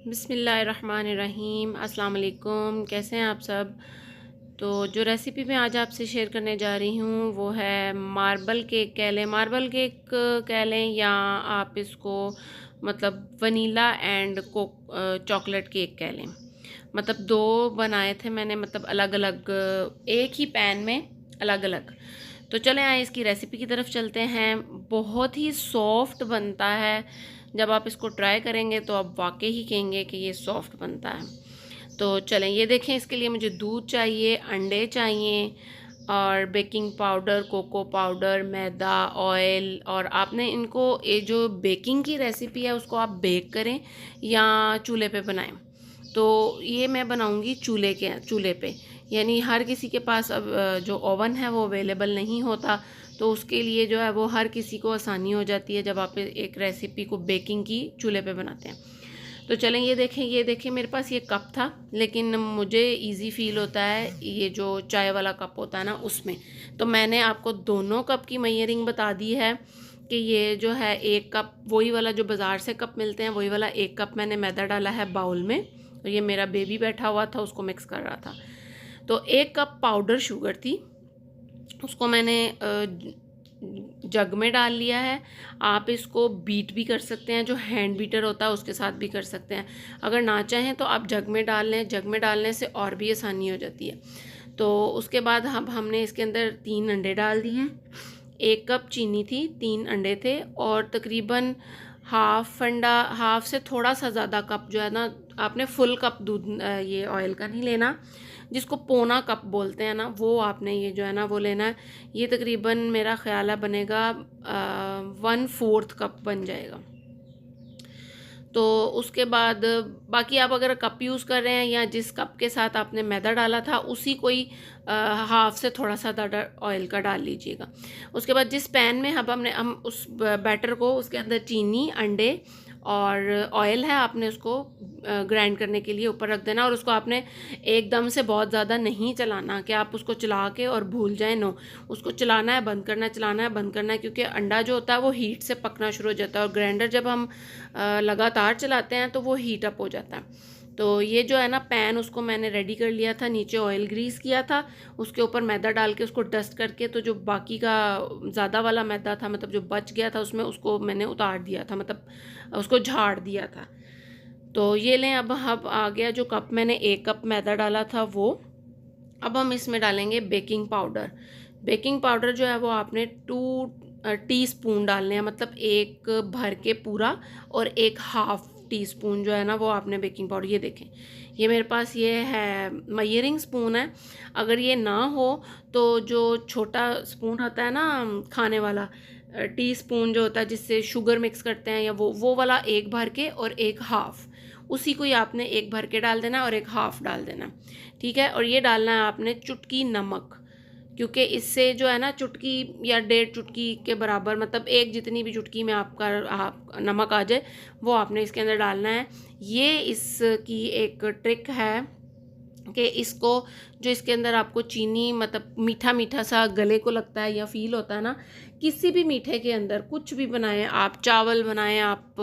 बिस्मिल्लाहिर्रहमानिर्रहीम। अस्सलाम वालेकुम। कैसे हैं आप सब। तो जो रेसिपी मैं आज आपसे शेयर करने जा रही हूँ वो है मार्बल केक कह लें, मार्बल केक कह लें, या आप इसको मतलब वनीला एंड चॉकलेट केक कह लें। मतलब दो बनाए थे मैंने, मतलब अलग अलग, एक ही पैन में अलग अलग। तो चलें आए इसकी रेसिपी की तरफ चलते हैं। बहुत ही सॉफ्ट बनता है। जब आप इसको ट्राई करेंगे तो आप वाकई ही कहेंगे कि ये सॉफ्ट बनता है। तो चलें ये देखें, इसके लिए मुझे दूध चाहिए, अंडे चाहिए और बेकिंग पाउडर, कोको पाउडर, मैदा, ऑयल। और आपने इनको, ये जो बेकिंग की रेसिपी है उसको आप बेक करें या चूल्हे पे बनाएं। तो ये मैं बनाऊंगी चूल्हे पे। यानी हर किसी के पास अब जो ओवन है वो अवेलेबल नहीं होता, तो उसके लिए जो है वो हर किसी को आसानी हो जाती है जब आप एक रेसिपी को बेकिंग की चूल्हे पे बनाते हैं। तो चलें ये देखें मेरे पास ये कप था, लेकिन मुझे इजी फील होता है ये जो चाय वाला कप होता है ना उसमें। तो मैंने आपको दोनों कप की मेजरिंग बता दी है कि ये जो है एक कप, वही वाला जो बाज़ार से कप मिलते हैं वही वाला एक कप मैंने मैदा डाला है बाउल में। और ये मेरा बेबी बैठा हुआ था, उसको मिक्स कर रहा था। तो एक कप पाउडर शुगर थी, उसको मैंने जग में डाल लिया है। आप इसको बीट भी कर सकते हैं, जो हैंड बीटर होता है उसके साथ भी कर सकते हैं। अगर ना चाहें तो आप जग में डाल लें, जग में डालने से और भी आसानी हो जाती है। तो उसके बाद हमने इसके अंदर 3 अंडे डाल दिए हैं। 1 कप चीनी थी, 3 अंडे थे, और तकरीबन हाफ से थोड़ा सा ज़्यादा कप जो है ना, आपने फुल कप दूध ये ऑयल का नहीं लेना, जिसको पौना कप बोलते हैं ना, वो आपने ये जो है ना वो लेना है। ये तकरीबन मेरा ख्याल है बनेगा 1/4 कप बन जाएगा। तो उसके बाद बाकी आप अगर कप यूज़ कर रहे हैं या जिस कप के साथ आपने मैदा डाला था उसी को ही हाफ से थोड़ा सा ज़्यादा ऑयल का डाल लीजिएगा। उसके बाद जिस पैन में हम उस बैटर को, उसके अंदर चीनी, अंडे और ऑयल है, आपने उसको ग्राइंड करने के लिए ऊपर रख देना। और उसको आपने एकदम से बहुत ज़्यादा नहीं चलाना कि आप उसको चला के और भूल जाए, नो। उसको चलाना है, बंद करना है, चलाना है, बंद करना है, क्योंकि अंडा जो होता है वो हीट से पकना शुरू हो जाता है, और ग्राइंडर जब हम लगातार चलाते हैं तो वो हीट अप हो जाता है। तो ये जो है ना पैन, उसको मैंने रेडी कर लिया था, नीचे ऑयल ग्रीस किया था, उसके ऊपर मैदा डाल के उसको डस्ट करके, तो जो बाकी का ज़्यादा वाला मैदा था, मतलब जो बच गया था उसमें, उसको मैंने उतार दिया था, मतलब उसको झाड़ दिया था। तो ये लें, अब आ गया जो कप, मैंने 1 कप मैदा डाला था वो। अब हम इसमें डालेंगे बेकिंग पाउडर। बेकिंग पाउडर जो है वो आपने 2 टीस्पून डालने हैं, मतलब एक भर के पूरा, और एक हाफ टी स्पून जो है ना वो आपने बेकिंग पाउडर। ये देखें, ये मेरे पास ये है मेजरिंग स्पून है। अगर ये ना हो तो जो छोटा स्पून होता है ना खाने वाला, टी स्पून जो होता है जिससे शुगर मिक्स करते हैं, या वो वाला एक भर के और एक हाफ, उसी को ही आपने एक भर के डाल देना और एक हाफ डाल देना, ठीक है। और ये डालना है आपने चुटकी नमक, क्योंकि इससे जो है ना चुटकी या 1.5 चुटकी के बराबर, मतलब एक जितनी भी चुटकी में आपका आप नमक आ जाए वो आपने इसके अंदर डालना है। ये इसकी एक ट्रिक है कि इसको, जो इसके अंदर आपको चीनी, मतलब मीठा मीठा सा गले को लगता है या फील होता है ना, किसी भी मीठे के अंदर कुछ भी बनाएं आप, चावल बनाएं आप,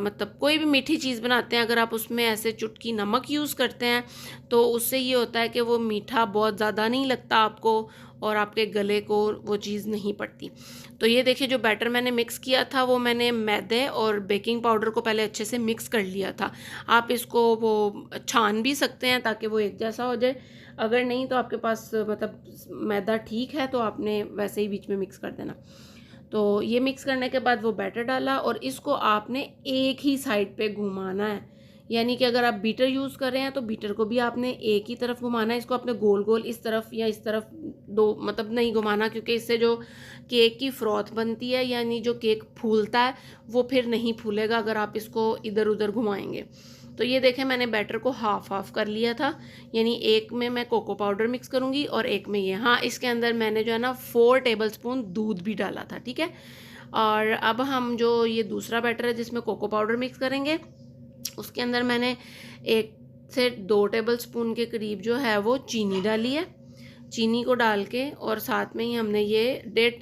मतलब कोई भी मीठी चीज़ बनाते हैं, अगर आप उसमें ऐसे चुटकी नमक यूज़ करते हैं तो उससे ये होता है कि वो मीठा बहुत ज़्यादा नहीं लगता आपको, और आपके गले को वो चीज़ नहीं पड़ती। तो ये देखिए, जो बैटर मैंने मिक्स किया था वो मैंने मैदे और बेकिंग पाउडर को पहले अच्छे से मिक्स कर लिया था। आप इसको वो छान भी सकते हैं ताकि वो एक जैसा हो जाए। अगर नहीं तो आपके पास मतलब मैदा ठीक है तो आपने वैसे ही बीच में मिक्स कर देना। तो ये मिक्स करने के बाद वो बैटर डाला, और इसको आपने एक ही साइड पे घुमाना है। यानी कि अगर आप बीटर यूज़ कर रहे हैं तो बीटर को भी आपने एक ही तरफ घुमाना है। इसको आपने गोल गोल इस तरफ या इस तरफ दो, मतलब नहीं घुमाना, क्योंकि इससे जो केक की फ्रॉथ बनती है, यानी जो केक फूलता है, वो फिर नहीं फूलेगा अगर आप इसको इधर उधर घुमाएंगे। तो ये देखें, मैंने बैटर को हाफ हाफ कर लिया था, यानी एक में मैं कोको पाउडर मिक्स करूँगी और एक में ये, हाँ इसके अंदर मैंने जो है ना 4 टेबलस्पून दूध भी डाला था, ठीक है। और अब हम जो ये दूसरा बैटर है जिसमें कोको पाउडर मिक्स करेंगे, उसके अंदर मैंने 1 से 2 टेबलस्पून के करीब जो है वो चीनी डाली है। चीनी को डाल के और साथ में ही हमने ये 1.5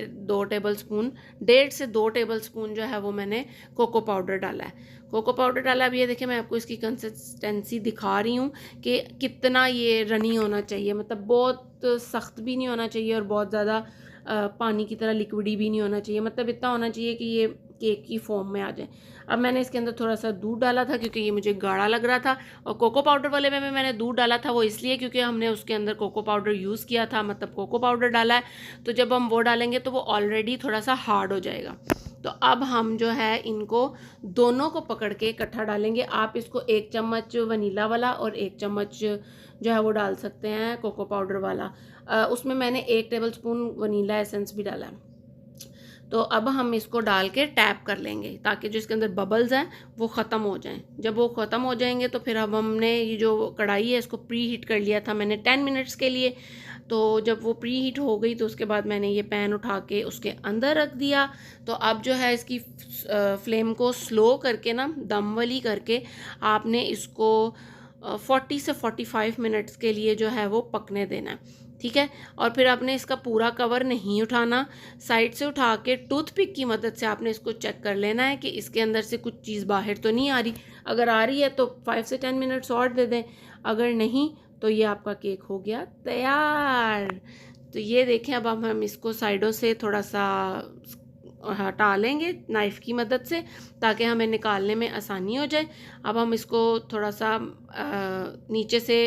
से 2 टेबल स्पून जो है वो मैंने कोको पाउडर डाला है। कोको पाउडर डाला। अब ये देखिए मैं आपको इसकी कंसिस्टेंसी दिखा रही हूँ कि कितना ये रनी होना चाहिए, मतलब बहुत सख्त भी नहीं होना चाहिए और बहुत ज़्यादा पानी की तरह लिक्विडी भी नहीं होना चाहिए, मतलब इतना होना चाहिए कि ये केक की फॉर्म में आ जाए। अब मैंने इसके अंदर थोड़ा सा दूध डाला था क्योंकि ये मुझे गाढ़ा लग रहा था, और कोको पाउडर वाले में भी मैंने दूध डाला था, वो इसलिए क्योंकि हमने उसके अंदर कोको पाउडर यूज़ किया था, मतलब कोको पाउडर डाला है, तो जब हम वो डालेंगे तो वो ऑलरेडी थोड़ा सा हार्ड हो जाएगा। तो अब हम जो है इनको दोनों को पकड़ के इकट्ठा डालेंगे। आप इसको 1 चम्मच वनीला वाला और 1 चम्मच जो है वो डाल सकते हैं कोको पाउडर वाला। उसमें मैंने 1 टेबल स्पून वनीला एसेंस भी डाला है। तो अब हम इसको डाल के टैप कर लेंगे ताकि जो इसके अंदर बबल्स हैं वो ख़त्म हो जाएं। जब वो ख़त्म हो जाएंगे तो फिर अब हमने ये जो कढ़ाई है इसको प्री हीट कर लिया था मैंने 10 मिनट्स के लिए। तो जब वो प्री हीट हो गई तो उसके बाद मैंने ये पैन उठा के उसके अंदर रख दिया। तो अब जो है इसकी फ्लेम को स्लो करके ना, दम वाली करके आपने इसको 40 से 45 मिनट्स के लिए जो है वो पकने देना है, ठीक है। और फिर आपने इसका पूरा कवर नहीं उठाना, साइड से उठा के टूथपिक की मदद से आपने इसको चेक कर लेना है कि इसके अंदर से कुछ चीज़ बाहर तो नहीं आ रही। अगर आ रही है तो 5 से 10 मिनट्स और दे दें, अगर नहीं तो ये आपका केक हो गया तैयार। तो ये देखें, अब हम इसको साइडों से थोड़ा सा हटा लेंगे नाइफ़ की मदद से ताकि हमें निकालने में आसानी हो जाए। अब हम इसको थोड़ा सा नीचे से,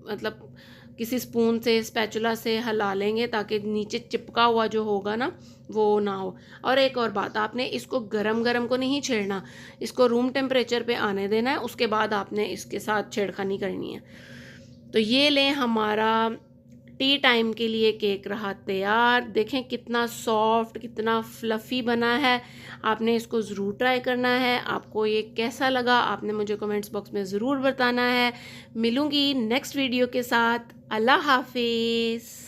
मतलब किसी स्पून से, स्पैचुला से हिला लेंगे ताकि नीचे चिपका हुआ जो होगा ना वो ना हो। और एक और बात, आपने इसको गरम गरम को नहीं छेड़ना, इसको रूम टेम्परेचर पे आने देना है, उसके बाद आपने इसके साथ छेड़खानी करनी है। तो ये लें, हमारा टी टाइम के लिए केक रहा तैयार। देखें कितना सॉफ्ट, कितना फ्लफ़ी बना है। आपने इसको ज़रूर ट्राई करना है। आपको ये कैसा लगा आपने मुझे कमेंट्स बॉक्स में ज़रूर बताना है। मिलूँगी नेक्स्ट वीडियो के साथ। अल्लाह हाफिज़।